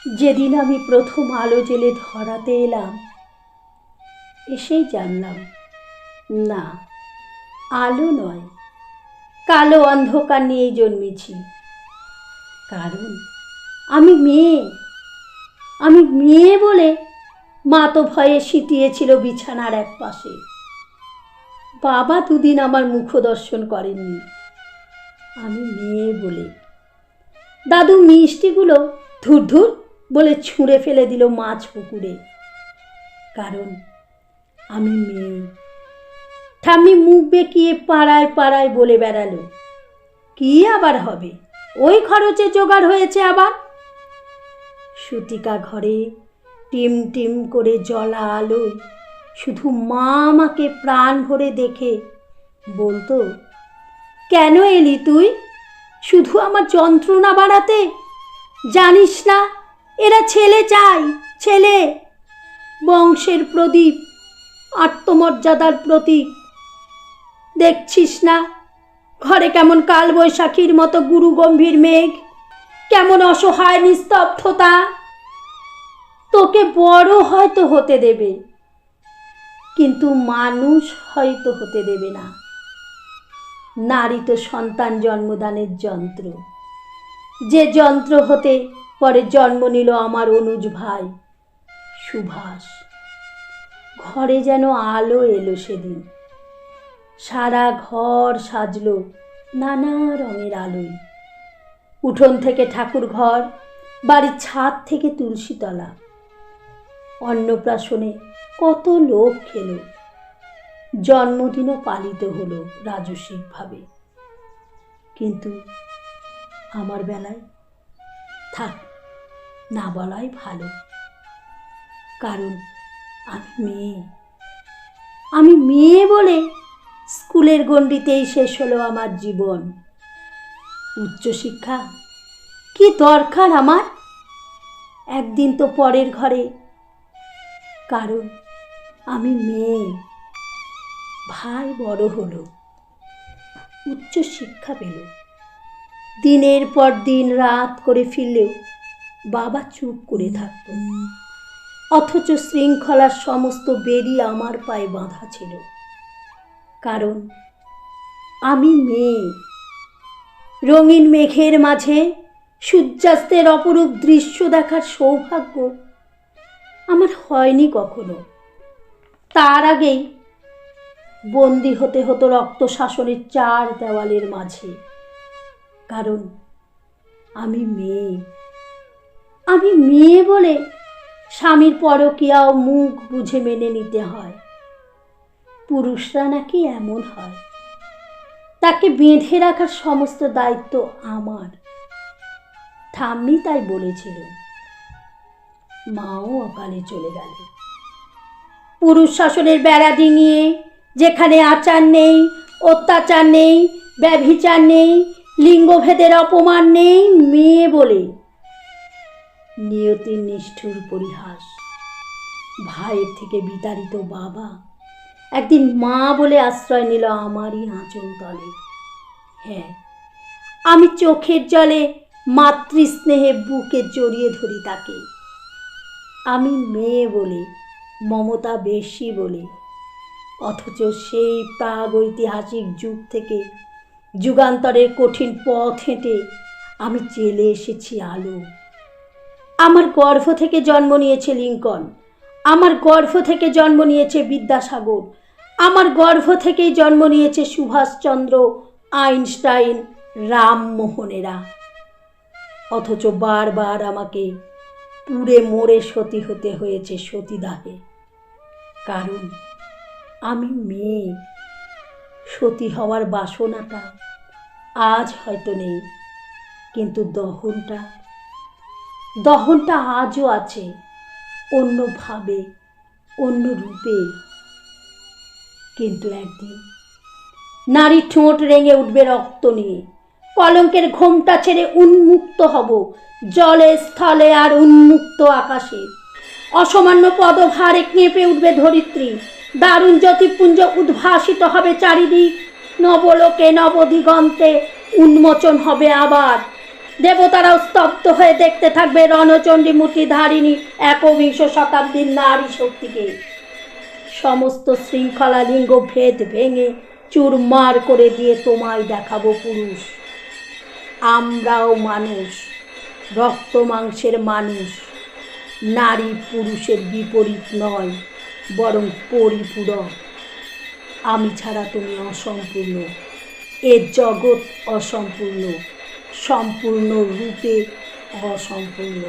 যেদিন আমি প্রথম আলো জেলে ধরাতে এলাম, এসেই জানলাম না, আলো নয়, কালো অন্ধকার নিয়েই জন্মেছি। কারণ আমি মেয়ে বলে মা তো ভয়ে সিটিয়েছিল বিছানার এক পাশে। বাবা দুদিন আমার মুখ দর্শন করেননি, আমি মেয়ে বলে। দাদু মিষ্টিগুলো ধুর ধুর বলে ছুঁড়ে ফেলে দিল মাছ পুকুরে। কারণ আমি মেয়ে। ঠাম্মি মুখ বেঁকিয়ে পাড়ায় পাড়ায় বলে বেড়ালো, কি আবার হবে, ওই খরচে জোগাড় হয়েছে আবার। সুতিকা ঘরে টিম টিম করে জ্বলা আলোয় শুধু মা আমাকে প্রাণ ভরে দেখে বলতো, কেন এলি তুই? শুধু আমার যন্ত্রণা বাড়াতে? জানিস না এরা ছেলে চায়, ছেলে, বংশের প্রদীপ, আত্মমর্যাদার প্রতীক। দেখছিস না ঘরে কেমন কালবৈশাখীর মতো গুরু গম্ভীর মেঘ, কেমন অসহায় নিস্তব্ধতা। তোকে বড় হয়তো হতে দেবে, কিন্তু মানুষ হয়তো হতে দেবে না। নারী তো সন্তান জন্মদানের যন্ত্র, যে যন্ত্র হতে পরে জন্ম নিল আমার অনুজ ভাই সুভাষ। ঘরে যেন আলো এলো সেদিন, সারা ঘর সাজলো নানা রঙের আলোয়। উঠোন থেকে ঠাকুর ঘর, বাড়ির ছাদ থেকে তুলসীতলা। অন্নপ্রাশনে কত লোক খেলো, জন্মদিনও পালিত হলো রাজস্বিকভাবে। কিন্তু আমার বেলায় থাক, না বলাই ভালো। কারণ আমি মেয়ে বলে স্কুলের গণ্ডিতেই শেষ হলো আমার জীবন। উচ্চশিক্ষা কি দরকার আমার? একদিন তো পরের ঘরে। কারণ আমি মেয়ে। ভাই বড় হলো, উচ্চশিক্ষা পেল, দিনের পর দিন রাত করে ফিরলেও বাবা চুপ করে থাকত। অথচ শৃঙ্খলার সমস্ত বেড়ি আমার পায়ে বাঁধা ছিল। কারণ আমি মেয়ে। রঙিন মেঘের মাঝে সূর্যাস্তের অপরূপ দৃশ্য দেখার সৌভাগ্য আমার হয়নি কখনো। তার আগেই বন্দী হতে হতো রক্ত শাসনের 4 দেওয়ালের মাঝে। কারণ আমি মেয়ে বলে স্বামীর পরকীয়াও মুখ বুঝে মেনে নিতে হয়। পুরুষরা নাকি এমন হয়, তাকে বেঁধে রাখার সমস্ত দায়িত্ব আমার। ঠাম্মি তাই বলেছিল, মাও অকালে চলে গেল। পুরুষ শাসনের বেড়া ডিঙিয়ে যেখানে আচার নেই, অত্যাচার নেই, ব্যভিচার নেই, লিঙ্গভেদের অপমান নেই, মেয়ে বলে নিয়তির নিষ্ঠুর পরিহাস। ভাইয়ের থেকে বিতাড়িত বাবা একদিন মা বলে আশ্রয় নিল আমারই আঁচল তলে। হ্যাঁ, আমি চোখের জলে মাতৃস্নেহে বুকে জড়িয়ে ধরি তাকে। আমি মেয়ে বলে, মমতা বেশি বলে। অথচ সেই প্রাগৈতিহাসিক যুগ থেকে যুগান্তরের কঠিন পথ হেঁটে আমি চেলে এসেছি আলো। আমার গর্ভ থেকে জন্ম নিয়েছে লিঙ্কন, আমার গর্ভ থেকে জন্ম নিয়েছে বিদ্যাসাগর, আমার গর্ভ থেকেই জন্ম নিয়েছে সুভাষচন্দ্র, আইনস্টাইন, রামমোহনেরা। অথচ বারবার আমাকে পুড়ে মরে সতী হতে হয়েছে সতীদাহে। কারণ আমি মেয়ে। সতী হওয়ার বাসনাটা আজ হয়তো নেই, কিন্তু দহনটা আজও আছে, অন্যভাবে, অন্য রূপে। কিন্তু একদিন নারী ঠোঁট রেঙে উঠবে রক্ত নিয়ে। কলঙ্কের ঘোমটা ছেড়ে উন্মুক্ত হব জলে, স্থলে আর উন্মুক্ত আকাশে। অসামান্য পদভারে কেঁপে উঠবে ধরিত্রী। দারুণ জ্যোতিপুঞ্জ উদ্ভাসিত হবে চারিদিক। নবলোকে নবদিগন্তে উন্মোচন হবে আবার। দেবতারাও স্তব্ধ হয়ে দেখতে থাকবে রণচণ্ডী মূর্তিধারিণী একবিংশ শতাব্দীর নারী শক্তিকে। সমস্ত শৃঙ্খলা লিঙ্গ ভেদ ভেঙে চুরমার করে দিয়ে তোমায় দেখাবো পুরুষ। আমরাও মানুষ, রক্ত মাংসের মানুষ, নারী পুরুষের বিপরীত নয়, বরং পরিপূরক। আমি ছাড়া তুমি অসম্পূর্ণ, এ জগৎ অসম্পূর্ণ, সম্পূর্ণ রূপে অসম্পূর্ণ।